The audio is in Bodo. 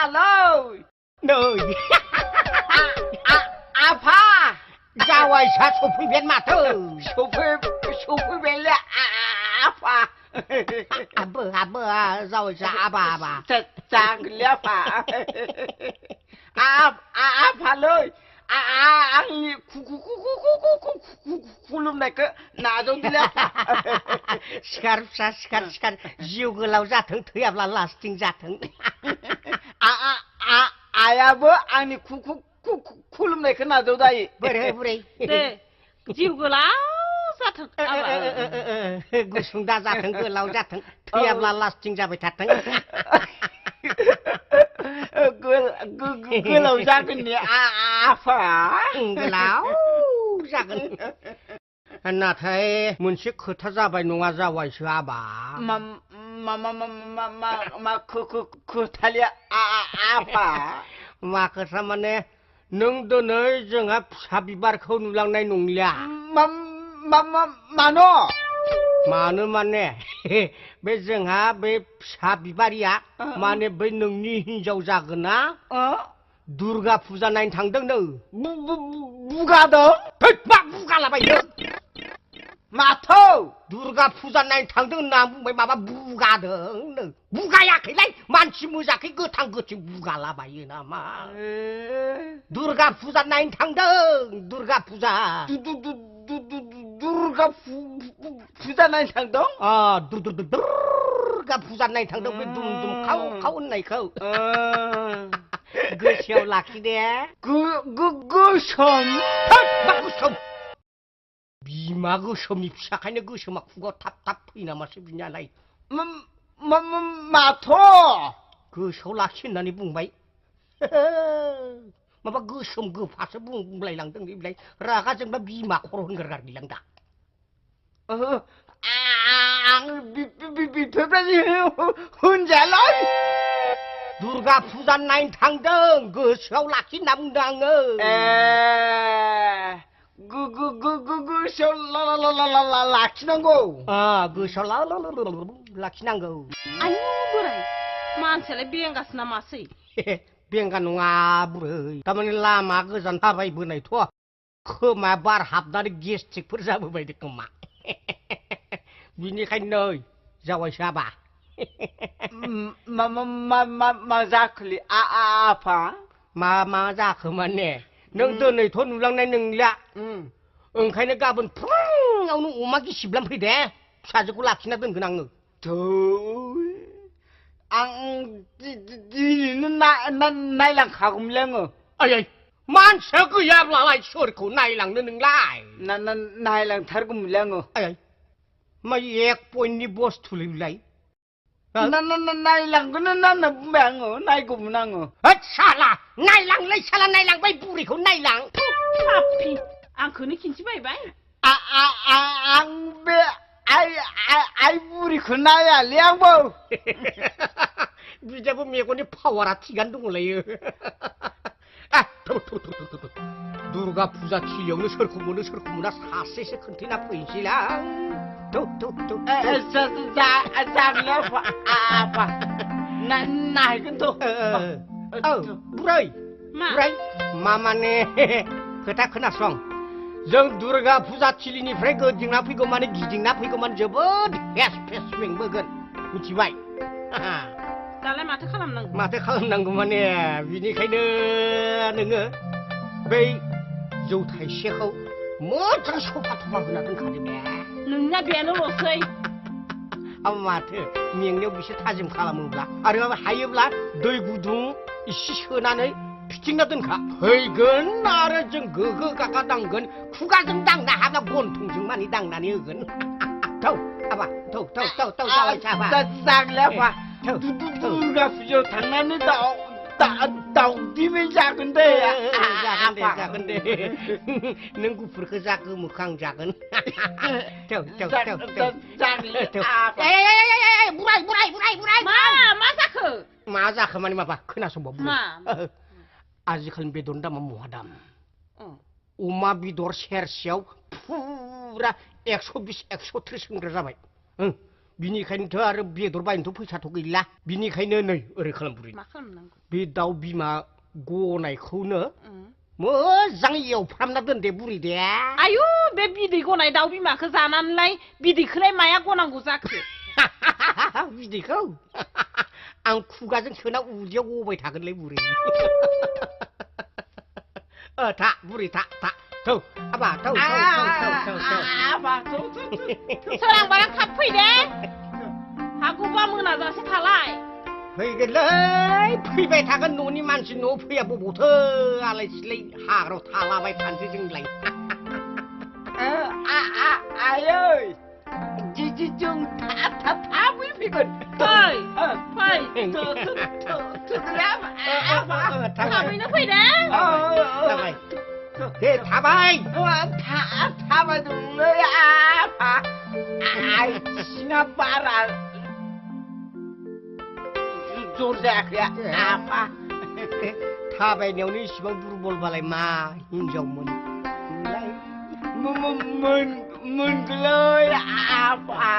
आफालै नै आफा जावायसा सफैबाय माथो सफैबायलै आफा आबो जावायसा आबा जागोनलै आफालै आंनि खुलुमनायखौ नाजावदोलै आफा सिखार फिसा सिखार जिउ गोलाव जाथों थैयाब्ला लास्टिं जाथों आयाबो आंनि खुलुमनायखौ नाजावदायो बुरै दे जिउ गोलाव जाथों गुसुं दा जाथों गोलाव जाथों थैयाब्ला लास्टिं जाबाय थाथों गोलाव जागोन ने आफा गोलाव जागोन नाथाय मोनसे खोथा जाबाय नङा जावायसो आबा मा खोथाले आफा मा खोथा माने नों दिनै जोंहा फिसा बिबारखौ नुलांनाय नंलिया मानो माने बे जोंहा बे फिसा बिबारिया माने बै नोंनि हिनजाव जागोन ना दुर्गा फुजा नायनो थांदों नो बुगादों मा बुगालाबायो माथो दुर्गा फुजा नायनो थांदों होनना बुंबाय माबा बुगादों नो बुगायाखैलाय मानसि मोजाखै गोथां गोथां बुगालाबायो नामा दुर्गा फुजा नायनो थांदों दुर्गा फुजा दुर्गा फुजा नायनो थांदों दुर्गा फुजा नायनो थांदों बे दुम दुम खाव खाव होननायखौ गोसोआव लाखिदे गोसोम मा गोसोम बिमा गोसोमनि फिसाखायनो गोसोमा खुगायाव थाब थाब फैयो नामासो बिनियालाय माथो गोसोआव लाखि होननानै बुंबाय माबा गोसोम गोफासो बुंलायलांदों बेलाय रागा जोंबा बिमा खर' होनगारगारगैलां दा आं बेफोरबायदि होनजायालै दुर्गा फुजा नायनो थांदों गोसोआव लाखि होनना बुंदों आङो गोसोआव लाखिनांगौ गोसोआव लाखिनांगौ आयु बोराय मानसियालाय बेंगासो नामासै बेंगा नङा बुरै थारमाने लामा गोजान थाबायबोनायथ' खोमा बार हाबनानै गेस्ट्रिकफोर जाबोबायदों खोमा बिनिखायनो नै जावायसो आबा मा जाखोलै आफा मा जाखो माने नों दिनैथ' नुलांनाय नंला ओंखायनो गाबोन फुङावनो अमा गिसिबलां फैदे फिसाजोखौ लाखिना दोनगोन आङो आं दिनैनो नायलांखागौमोनलै आङो आयै मानसिया गैयाब्लालाय सोरखौ नायलांनो नोंलाय नायलांथारगौमोनलै आङो आयै मा एक पइन्टनि बस्थुलाय नायलांगोन होनना बुंबाय आङो नायगौमोन आङो साला नायलांलाय साला नायलांबाय बुरिखौ नायलां साफि आंखौनो खिन्थिबायबाय आं बे आइ बुरिखौ नायालै आंबो बिदाबो मेगननि पावारा थिगानो दंलायो दुर्गा फुजा थिलियावनो सोरखौ मोनो सोरखौ मोना सासेसो खोन्थैना फैनोसैलां जागोनलै आफा नायगोनथ' बुरै मा माने खोथा खोनासं जों दुर्गा फुजा थिलिनिफ्राय गिदिंना फैगौ माने जोबोद हेस फेस मेंबोगोन मिथिबाय दालाय माथो खालामनांगौ माने बिनिखायनो नोङो बै जौ थाइसेखौ मोजां सफा थफा होना दोनखादो बे नोंना बेनोल'सै माथो मेंनायाव बिसोर थाजिम खालामोब्ला आरो हायोब्ला दै गुदुं इसे सोनानै फिथिंना दोनखा फैगोन आरो जों गोगो गागा दांगोन खुगाजों दांनो हाब्ला गन्थंजों माने दांनानै होगोन थौ आबा थौ जाबाय साबा जागोनलै आफा दुर्गा फुजायाव थांनानै दाउदिमै जागोन दे जागोन दे नों गुफुरखौ जा गोमोखौ आं जागोन बुराय मा जाखो माने माबा खोनासंबाव आजिखालि बेदरनि दामा महा दाम अमा बेदर सेरसेयाव फुरा 120 130 होनग्रा जाबाय बिनिखायनोथ' आरो बेदर बायनोथ' फैसाथ' गैला बिनिखायनो नै ओरै खालाम बुरै मा खालामनांगौ बे दाउ बिमा गनायखौनो मोजां एवफ्रामना दोन दे बुरै दे आयु बे बिदै गनाय दाउ बिमाखौ जानानैलाय बिदैखौलाय माया गनांगौ जाखो बिदैखौ आं खुगाजों सोना उदैयाव गबाय थागोनलै बुरै था बुरै था थौ आबा थौ आबा सोरां बारां थाब फै दे हागौबा मोनाजासे थालाय फैगोनलै फैबाय थागोन न'नि मानसि न'आव फैया बबावथो आलाय सिलाय हाग्रायाव थालाबाय थानोसै जोंलाय आयै जिजि जों थाबै फैगोन फै फै थाबैनो फै दे थाबाय दे थाबाय थाबायदोंलै आफा आथिङा बारा जर जायाखै आफा थाबायनायावनो इसिबां दुरबलबालाय मा हिनजावमोन मोनगोलै आफा